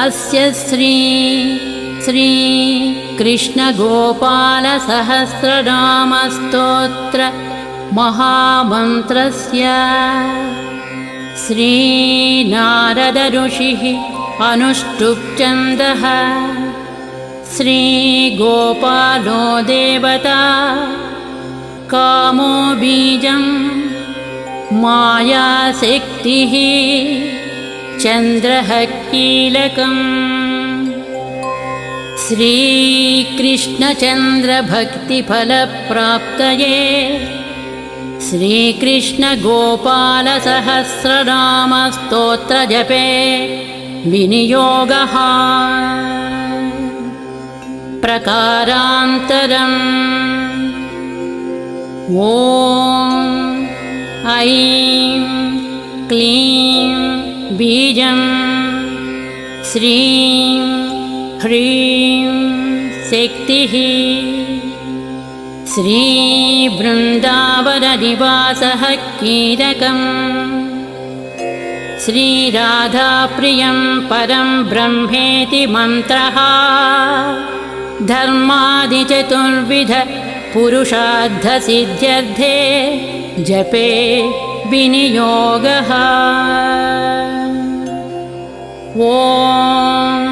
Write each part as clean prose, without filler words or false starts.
अस्य श्री कृष्णगोपालसहस्रनामस्तोत्र महामन्त्रस्य श्रीनारद ऋषिः अनुष्टुप् श्रीगोपालो देवता कामो बीजं मायाशक्तिः चन्द्रः कीलकम् श्रीकृष्णचन्द्रभक्तिफलप्राप्तये श्रीकृष्णगोपालसहस्रनामस्तोत्रजपे विनियोगः प्रकारान्तरम् ॐ ऐं क्लीं बीजं श्रीं ह्रीं शक्तिः श्रीवृन्दावननिवासः कीलकम् श्रीराधाप्रियं परं ब्रह्मेति मन्त्रः धर्मादिचतुर्विध पुरुषार्थसिद्ध्यर्थे जपे विनियोगः ॐ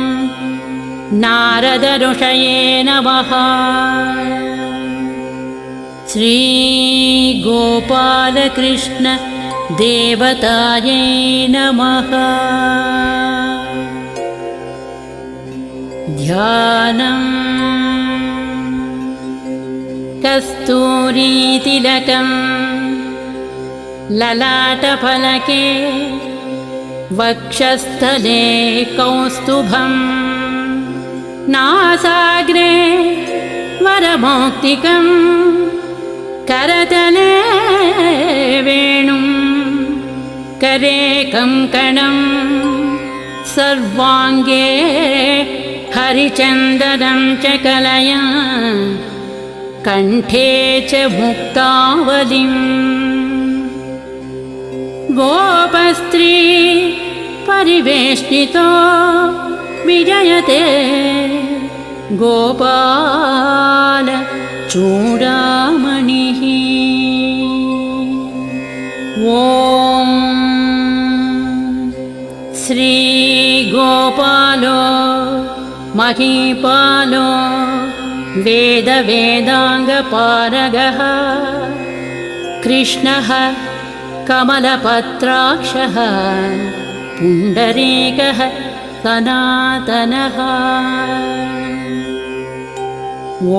नारद ऋषये नमः श्रीगोपालकृष्ण देवतायै नमः ध्यानम् कस्तूरीतिलकं ललाटफलके वक्षस्थले कौस्तुभं नासाग्रे वरमौक्तिकं करतले वेणुं करे कङ्कणं सर्वाङ्गे हरिचन्दनं च कलया कण्ठे च मुक्तावलिम् गोपस्त्री परिवेष्टितो विजयते गोपाल चूडामणिः ॐ श्रीगोपालो महीपालो वेदवेदाङ्गपारगः कृष्णः कमलपत्राक्षः पुण्डरीकः सनातनः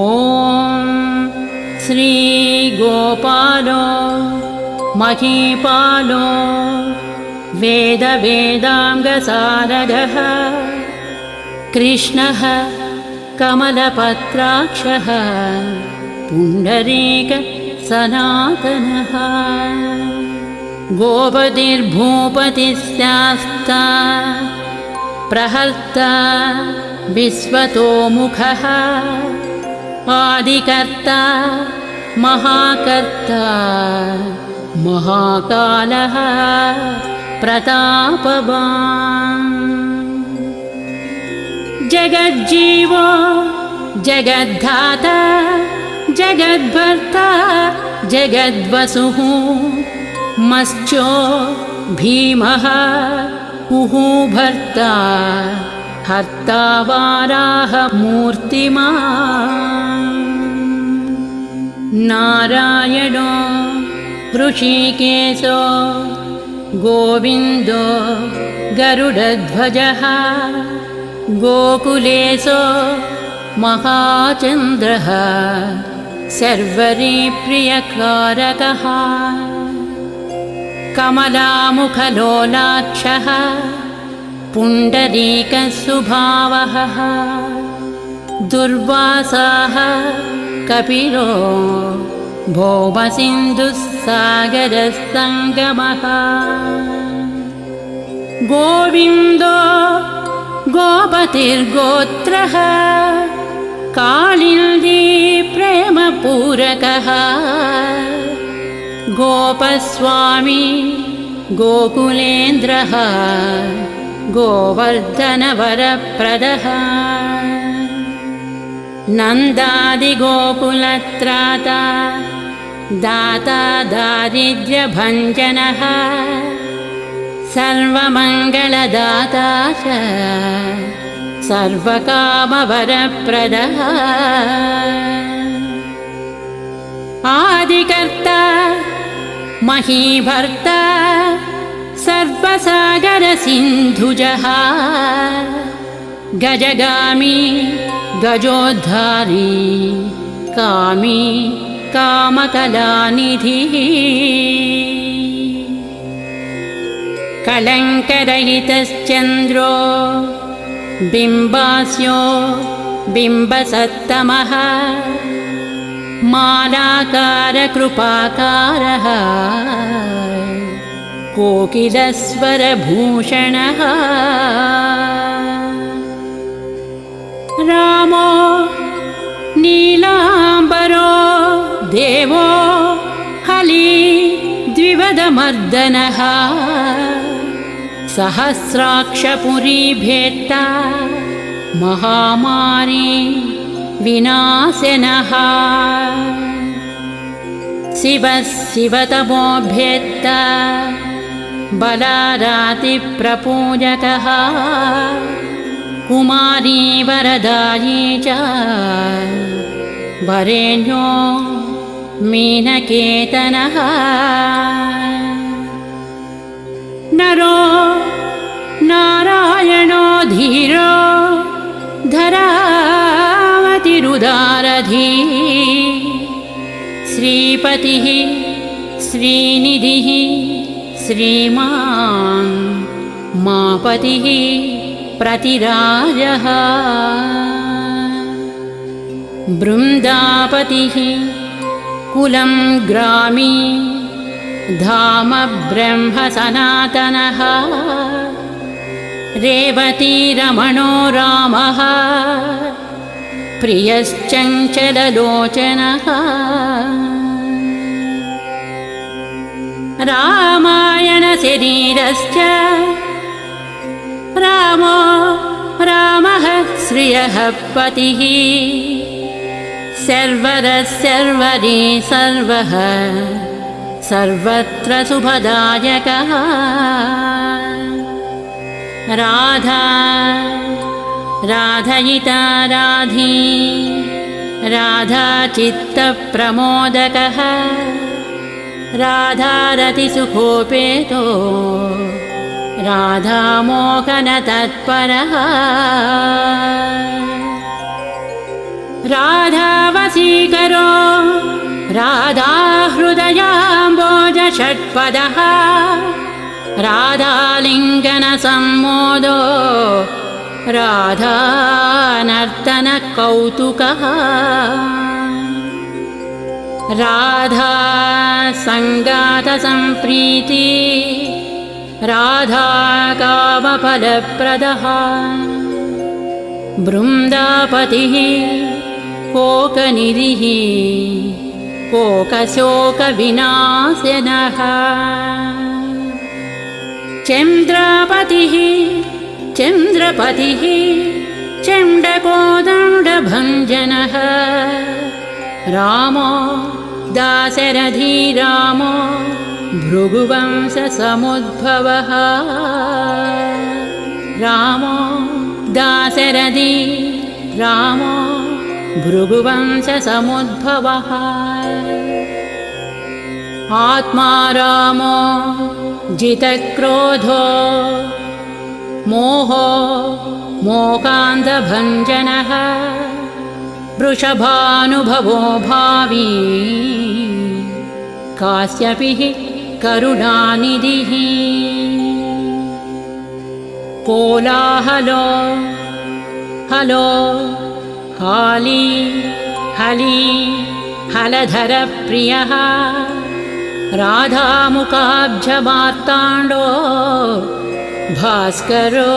ॐ श्रीगोपालो महीपालो वेदवेदाङ्गसारगः कृष्णः कमलपत्राक्षः पुण्डरीक सनातनः गोपतिर्भूपतिस्यास्ता प्रहर्ता विश्वतोमुखः आदिकर्ता महाकर्ता महाकालः प्रतापवान् जगज्जीवो जगद्धाता जगद्भर्ता जगद्वसुः मश्चो भीमः कुहू भर्ता हर्ता वाराहमूर्तिमान् नारायणो ऋषिकेशो गोविन्दो गरुडध्वजः गोकुलेशो महाचन्द्रः सर्वरीप्रियकारकः कमलामुखलोलाक्षः पुण्डरीकस्वभावः दुर्वासाः कपिलो भौमसिन्धुस्सागरसङ्गमः गोविन्दो गोपतिर्गोत्रः कालिन्दी प्रेमपूरकः गोपस्वामी गोकुलेन्द्रः गोवर्धनवरप्रदः नन्दादिगोकुलत्राता दाता दारिद्र्यभञ्जनः सर्वमङ्गलदाता च सर्वकामवरप्रदः आदिकर्ता महीभर्ता सर्वसागरसिन्धुजः गजगामी गजोद्धारी कामी कामकलानिधिः कलङ्करहितश्चन्द्रो बिम्बास्यो बिम्बसत्तमः मालाकारकृपाकारः कोकिलस्वरभूषणः रामो नीलाम्बरो देवो हली द्विवदमर्दनः सहस्राक्षपुरीभेत्ता महामारी विनाशनः शिवः शिवतमोभ्येत्ता बलारातिप्रपूजकः कुमारी वरदायी च वरेण्यो मीनकेतनः नरो नारायणो धीरो धरावतिरुदारधीः श्रीपतिः श्रीनिधिः श्रीमान् मापतिः प्रतिराजः बृन्दापतिः कुलं ग्रामी धाम ब्रह्म सनातनः रेवतीरमणो रामः प्रियश्चञ्चललोचनः रामायणशरीरश्च रामो रामः श्रियः पतिः सर्वरः सर्वरी सर्वः सर्वत्र शुभदायकः राधा राधयिता राधी राधा चित्तप्रमोदकः राधारतिसुखोपेतो राधामोहनतत्परः राधावशीकरो राधाहृदयाम्बोजषट्पदः राधालिङ्गनसम्मोदो राधानर्तनकौतुकः राधा सङ्गातसम्प्रीति राधा कामफलप्रदः बृन्दापतिः कोकनिधिः कोकशोकविनाशनः चन्द्रापतिः चन्द्रपतिः चण्डकोदण्डभञ्जनः रामो दाशरथी रामो भृगुवंशसमुद्भवः रामो दाशरथी रामो भृगुवंशसमुद्भवः आत्मा रामो जितक्रोधो मोहो मोकान्धभञ्जनः वृषभानुभवो भावी काश्यपिः करुणानिधिः कोलाहलो हलो हाली हली हलधरप्रियः राधामुखाब्जमार्ताण्डो भास्करो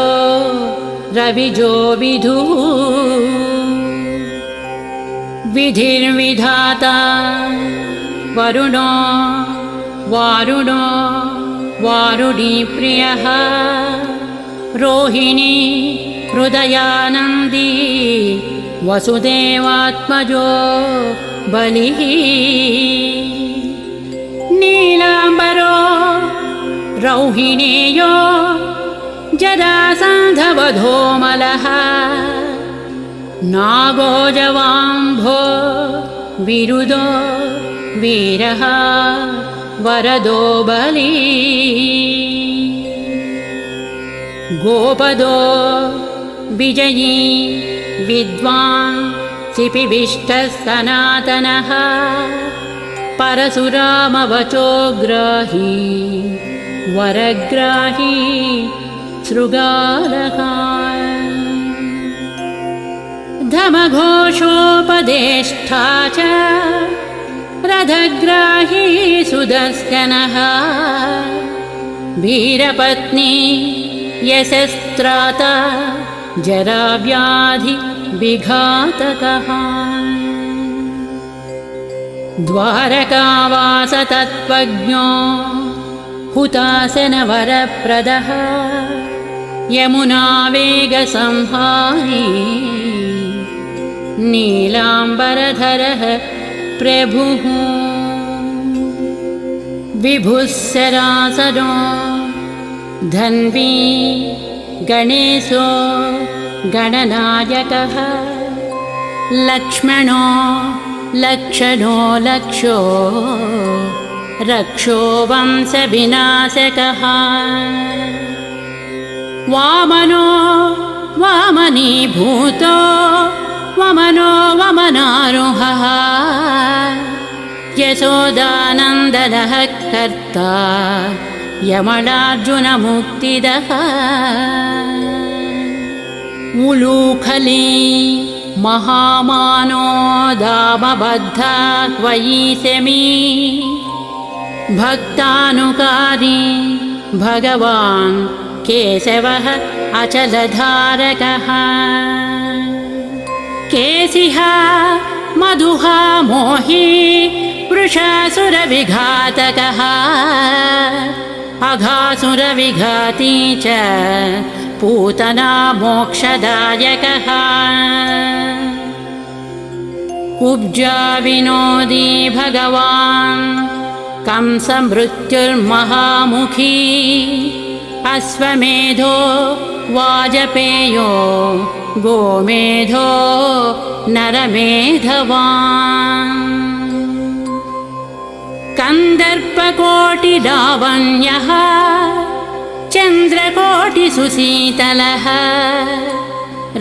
रविजो विधुः विधिर्विधाता वरुणो वारुणो वारुणीप्रियः रोहिणी हृदयानन्दी वसुदेवात्मजो बलिः नीलाम्बरो रौहिणेयो जरासन्धवधोमलः नागो जवाम्भो विरुदो वीरः वरदो बली गोपदो विजयी विद्वान् सिपिविष्टः सनातनः परशुरामवचोग्राही वरग्राही शृगालः धमघोषोपदेष्टा च रथग्राही सुदर्शनः वीरपत्नी यशस्त्राता जराव्याधि विघातकः द्वारकावास तत्त्वज्ञो हुतासनवरप्रदः यमुनावेगसंहारी नीलाम्बरधरः प्रभुः विभुः सरासरो धन्वी गणेशो गणनायकः लक्ष्मणो लक्षणो लक्षो रक्षो वंशविनाशकः वामनो वामनीभूतो वमनो वमनारुहः यशोदानन्दनः कर्ता यमलार्जुनमुक्तिदः उलूखली महामानो दामबद्धा त्वयि शमी भक्तानुकारी भगवान् केशवः अचलधारकः केशिः मधुः मोही वृषासुरविघातकः अघासुरविघाती च पूतना मोक्षदायकः कुब्जा विनोदी भगवान् कंसमृत्युर्महामुखी अश्वमेधो वाजपेयो गोमेधो नरमेधवान् कन्दर्पकोटिलावण्यः चन्द्रकोटिसुशीतलः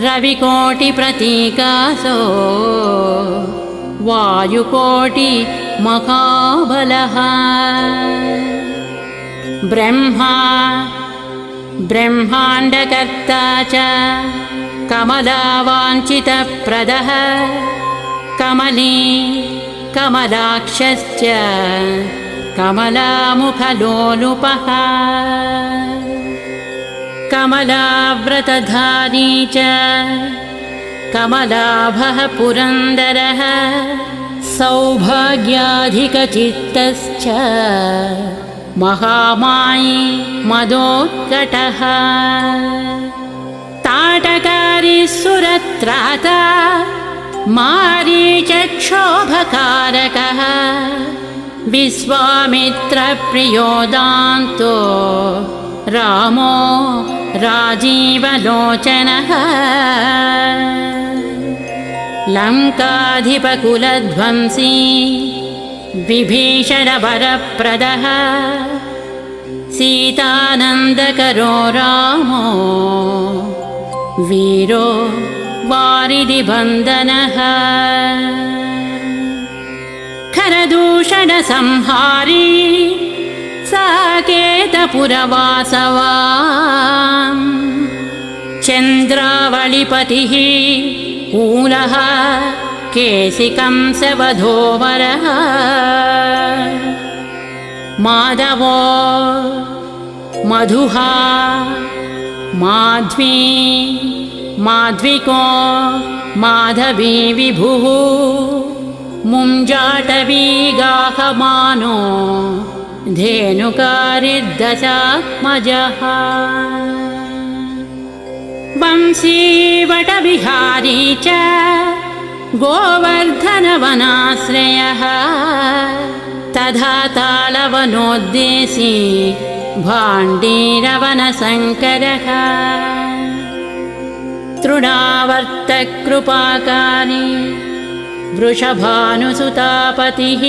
रविकोटिप्रतीकासो वायुकोटिमहाबलः ब्रह्मा ब्रह्माण्डकर्ता च कमलावाञ्छितप्रदः कमली कमलाक्षश्च कमलामुखलोलुपः कमलाव्रतधारी च कमलाभः पुरन्दरः सौभाग्याधिकचित्तश्च महामायी मदोत्कटः ताटकारी सुरत्राता मारीचक्षोभकारकः विश्वामित्रप्रियो दान्तो रामो राजीवलोचनः लङ्काधिपकुलध्वंसी विभीषणवरप्रदः सीतानन्दकरो रामो वीरो वारिधिबन्धनः खरदूषणसंहारी साकेतपुरवासवान् चन्द्रावलिपतिः कूलः केशिकंसवधोवरः माधवो मधुः माध्वी माध्विको माधवी विभुः मुञ्जाटवीगाहमानो धेनुकारिर्दशात्मजः वंशी वटविहारी च गोवर्धनवनाश्रयः तथा तालवनोद्देशी भाण्डीरवनशङ्करः तृणावर्तकृपाकारी वृषभानुसुतापतिः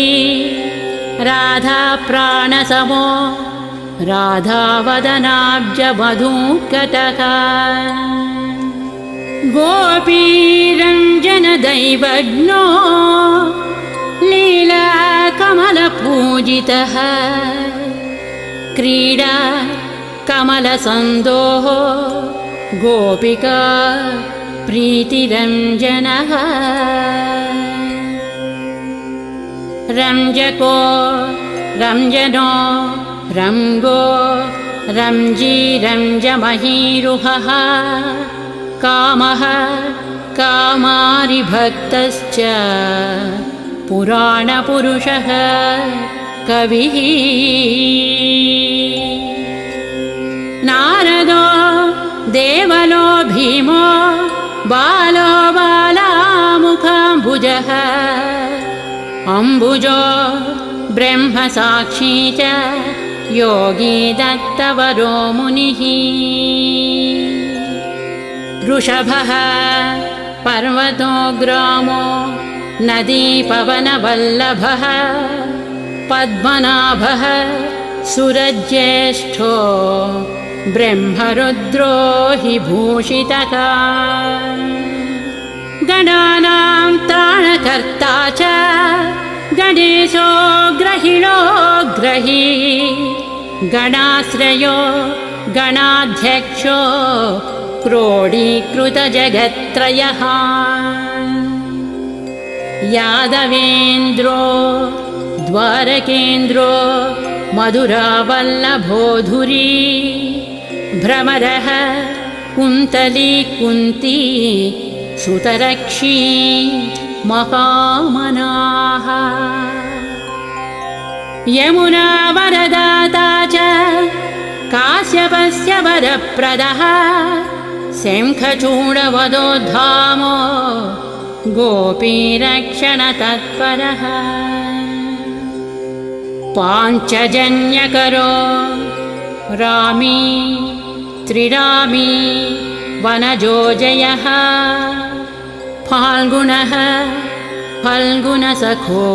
राधाप्राणसमो राधावदनाब्जमधुकटः गोपीरञ्जनदैवज्ञो लीलाकमलपूजितः क्रीडा कमलसन्दोः गोपिका प्रीतिरञ्जनः रञ्जको रञ्जनो रङ्गो रञ्जी रञ्जमहीरुहः कामः कामारिभक्तश्च पुराणपुरुषः कविः नारदो देवलो भीमो बालो बालामुखाम्बुजः अम्बुजो ब्रह्मसाक्षी च योगी दत्तवरो मुनिः वृषभः पर्वतो ग्रामो नदीपवनवल्लभः पद्मनाभः सुरज्येष्ठो ब्रह्मरुद्रो हि भूषितः गणानां त्राणकर्ता च गणेशो ग्रहिणो ग्रही गणाश्रयो गणाध्यक्षो क्रोडीकृतजगत्त्रयः यादवेन्द्रो द्वारकेन्द्रो मधुरावल्लभोधुरी भ्रमरः कुन्तली कुन्ती सुतरक्षी महामनाः यमुना वरदाता च काश्यपस्य वरप्रदः शङ्खचूडवदोद्धामो गोपीरक्षणतत्परः पाञ्चजन्यकरो रामी त्रिरामी वनजोजयः फाल्गुनः फल्गुनसखो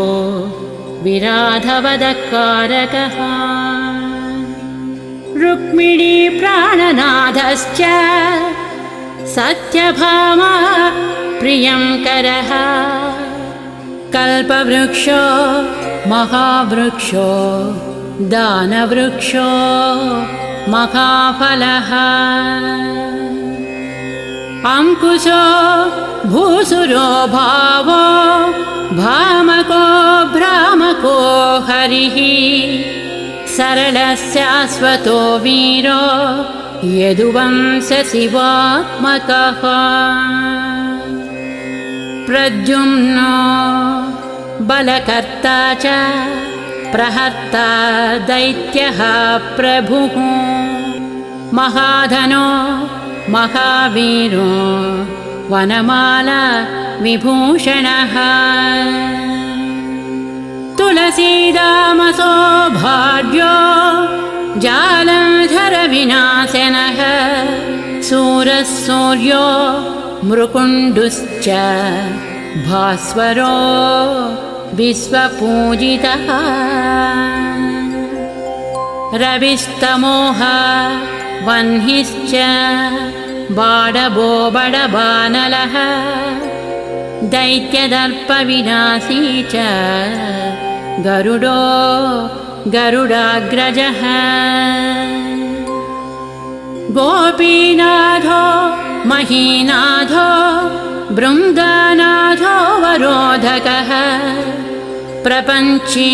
विराधवदकारकः रुक्मिणी प्राणनाथश्च सत्यभामा प्रियङ्करः कल्पवृक्षो महावृक्षो दानवृक्षो महाफलः अंकुशो भूसुरो भावो भामको भ्रामको हरिः सरलस्याश्वतो वीरो यदुवंशशिवात्मकः प्रद्युम्नो बलकर्ता च प्रहर्ता दैत्यः प्रभुः महाधनो महावीरो वनमाला विभूषणः तुलसीदामसो भाड्यो जालधरविनाशनः सूरः सूर्यो मृकुण्डुश्च भास्वरो विश्वपूजितः रविस्तमोः वह्निश्च बाडबो बडबानलः दैत्यदर्पविनाशी च गरुडो गरुडाग्रजः गोपीनाथो महीनाथो बृन्दानाथो वरोधकः प्रपञ्ची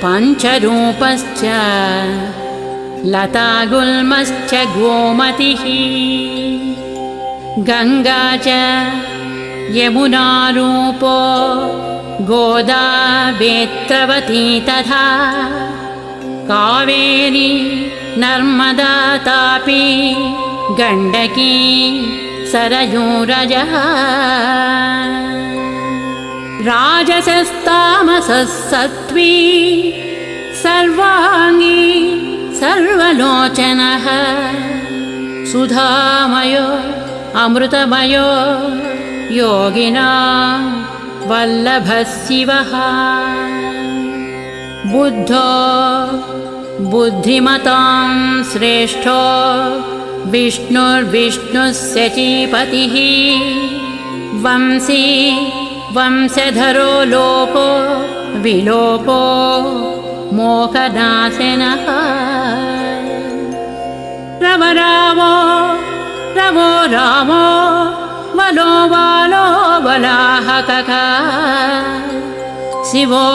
पञ्चरूपश्च लतागुल्मश्च गोमतिः गङ्गा च यमुनारूपो गोदा वेत्रवती तथा कावेरी नर्मदा तापी गण्डकी सरयूरजः राजसस्तामसः सत्त्वी सर्वाङ्गी सर्वलोचनः सुधामयो अमृतमयो योगिनां वल्लभः शिवः बुद्धो बुद्धिमतां श्रेष्ठो विष्णुर्विष्णुः शचीपतिः वंशी वंशधरो लोपो विलोपो मोहनाशनः रवरावो रवो रामो वलो वालो वलाहकः शिवो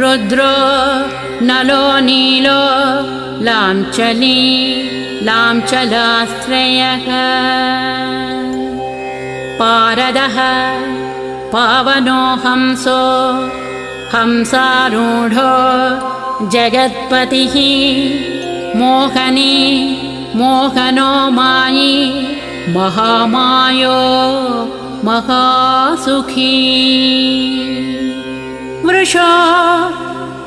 रुद्रो नलो नीलो लाञ्चली लाञ्चलाश्रयः पारदः पावनो हंसो हंसारूढो जगत्पतिः मोहनी मोहनो मायी महामायो महासुखी वृषो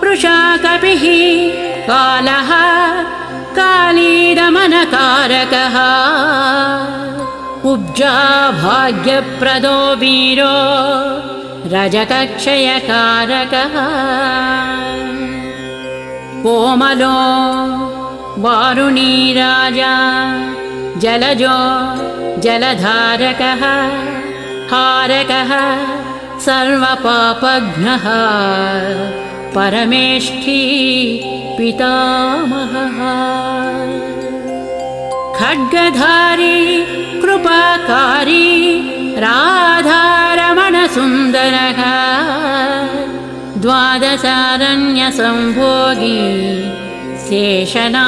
वृषाकपिः कालः कालीदमनकारकः कुब्जा भाग्यप्रदो वीरो रजकक्षयकारकः कोमलो वारुणी राजा जलजो जलधारकः हारकः सर्वपापघ्नः परमेष्ठी पितामहः खड्गधारी कृपाकारी राधारमणसुन्दरः द्वादशारण्यसंभोगी शेषनागफलालयः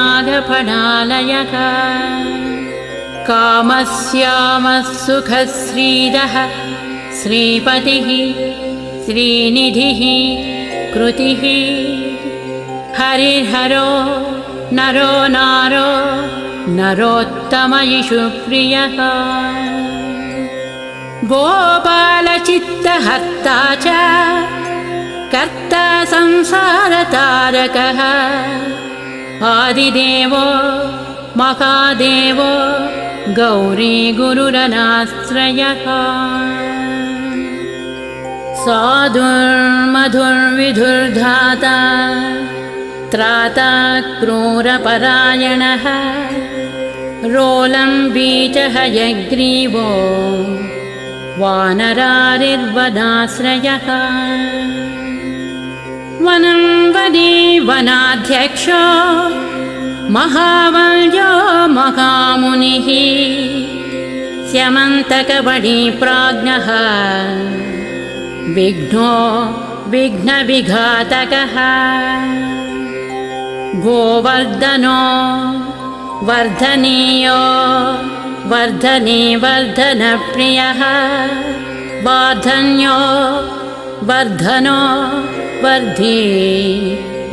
कामस्यामः सुखश्रीदः श्रीपतिः श्रीनिधिः कृतिः हरिर्हरो नरो नारो नरोत्तमयिषुप्रियः गोपालचित्तहर्ता च कर्ता संसारतारकः आदिदेवो महादेवो गौरी गुरुरनाश्रयः साधुर्मधुर्विधुर्धाता त्राता क्रूरपरायणः रोलम्बीचः यग्रीवो वानरारिर्वनाश्रयः वनं वदी वनाध्यक्षो महावल्यो महामुनिः स्यमन्तकवणिप्राज्ञः विघ्नो विघ्नविघातकः गोवर्धनो वर्धनीयो वर्धनी वर्धनप्रियः वार्धन्यो वर्धनो वर्धी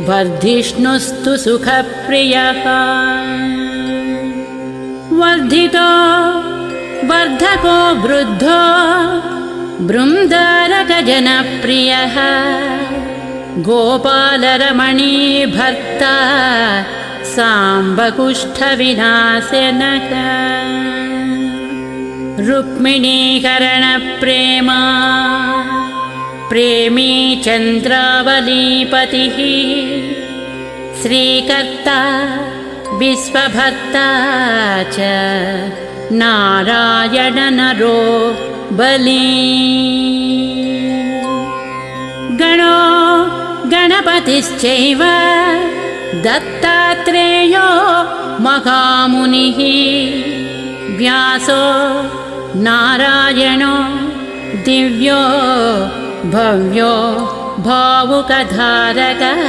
वर्धिष्णुस्तु सुखप्रियः वर्धितो वर्धको वृद्धो बृन्दारकजनप्रियः गोपालरमणी भर्ता साम्बकुष्ठविनाशनः रुक्मिणीकरणप्रेमा प्रेमी चन्द्रावलीपतिः श्रीकर्ता विश्वभर्ता च नारायणनरो बली गणो गणपतिश्चैव दत्तात्रेयो महामुनिः व्यासो नारायणो दिव्यो भव्यो भावुकधारकः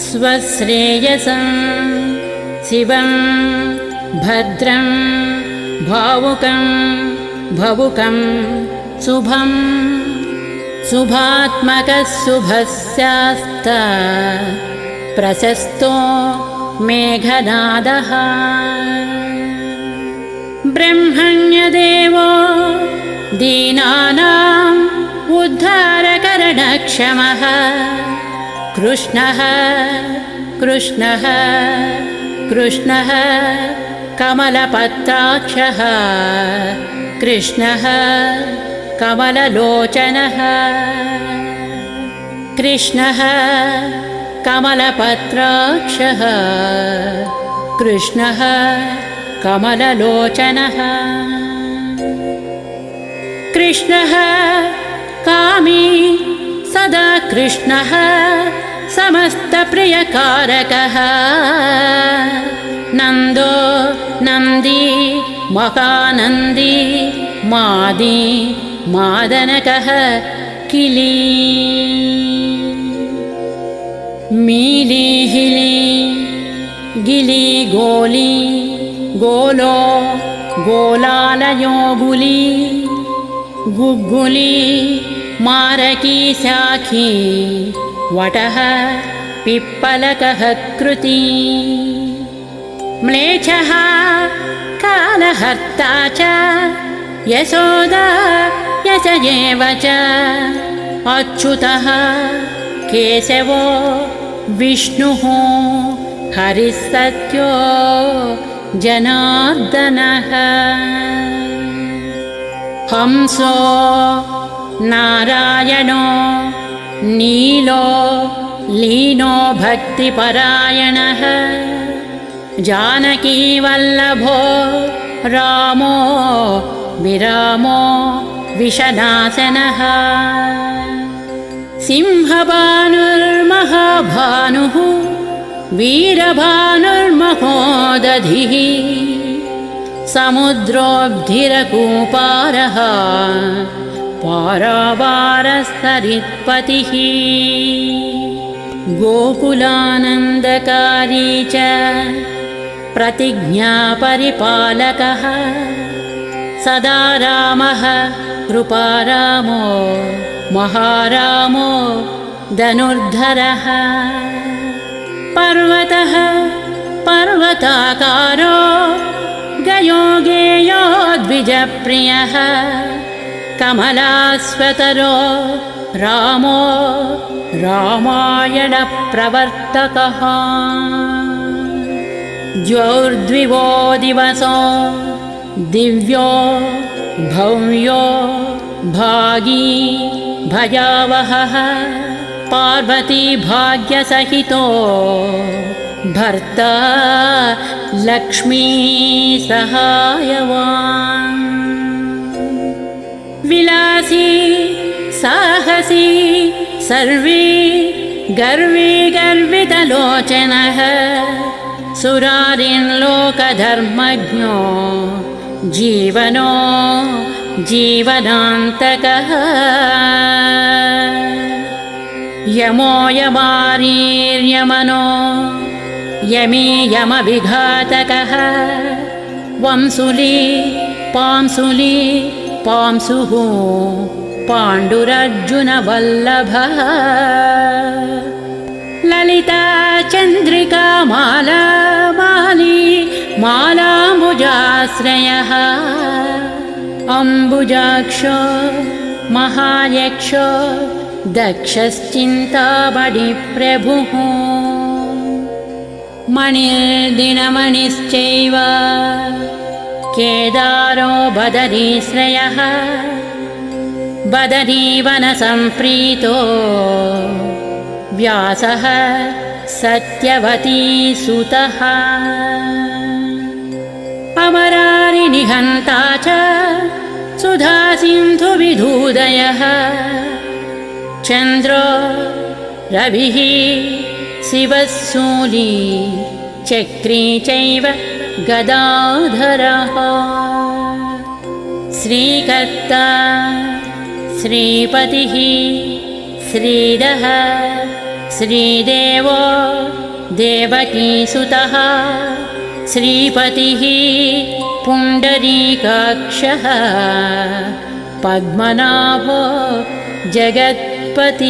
स्वश्रेयसं शिवं भद्रं भावुकं भवुकं शुभं शुभात्मकः शुभस्यास्ता प्रशस्तो मेघनादः ब्रह्मण्यदेवो दीनानाम् उद्धारकरणक्षमः कृष्णः कृष्णः कृष्णः कमलपत्राक्षः कृष्णः कमललोचनः कृष्णः कमलपत्राक्षः कृष्णः कमललोचनः कृष्णः कामी सदा कृष्णः समस्तप्रियकारकः नन्दो नन्दी महानन्दी मादी मादनकः किली मीली हिली गिली गोली गोलो गोलालयो गुली गुग्गुली मारकी शाखी वटः पिप्पलकः कृती म्लेच्छः कालहर्ता च यशोदा यशयेव च अच्युतः केशवो विष्णुः हरिः सत्यो जनार्दनः हंसो नारायणो नीलो लीनो भक्तिपरायणः जानकीवल्लभो रामो विरामो विषनाशनः सिंहभानुर्महाभानुः वीरभानुर्महोदधिः समुद्रोऽब्धिरकूपारः पारावारस्तरित्पतिः गोकुलानन्दकारी च प्रतिज्ञापरिपालकः सदा रामः कृपारामो महारामो धनुर्धरः पर्वतः पर्वताकारो गयो गेयो द्विजप्रियः कमलास्वतरो रामो रामायणप्रवर्तकः द्वौर्द्विवो दिवसो दिव्यो भव्यो भागी भयावहः पार्वती भाग्यसहितो भर्ता लक्ष्मी सहायवान् विलासी साहसी सर्वी गर्वी गर्वितलोचनः सुरारिन् लोकधर्मज्ञो जीवनो जीवनान्तकः यमो यमारीर्यमनो यमी यमविघातकः वंसुली पांसुली पांसुः पाण्डुरर्जुनवल्लभः ललिता चन्द्रिका माला माली मालाम्बुजाश्रयः अम्बुजाक्षो महायक्षो दक्षश्चिन्तामणिप्रभुः मणिर्दिनमणिश्चैव केदारो बदरीश्रयः बदरीवनसम्प्रीतो व्यासः सत्यवतीसुतः अमरारिनिहन्ता च सुधासिन्धुविधूदयः चन्द्रो रविः शिवः शूली चक्री चैव गदाधरः श्रीकर्ता श्रीपतिः श्रीधः श्रीदेवो देवकीसुतः श्रीपतिः पुण्डरीकाक्षः पद्मनाभो जगत्पतिः।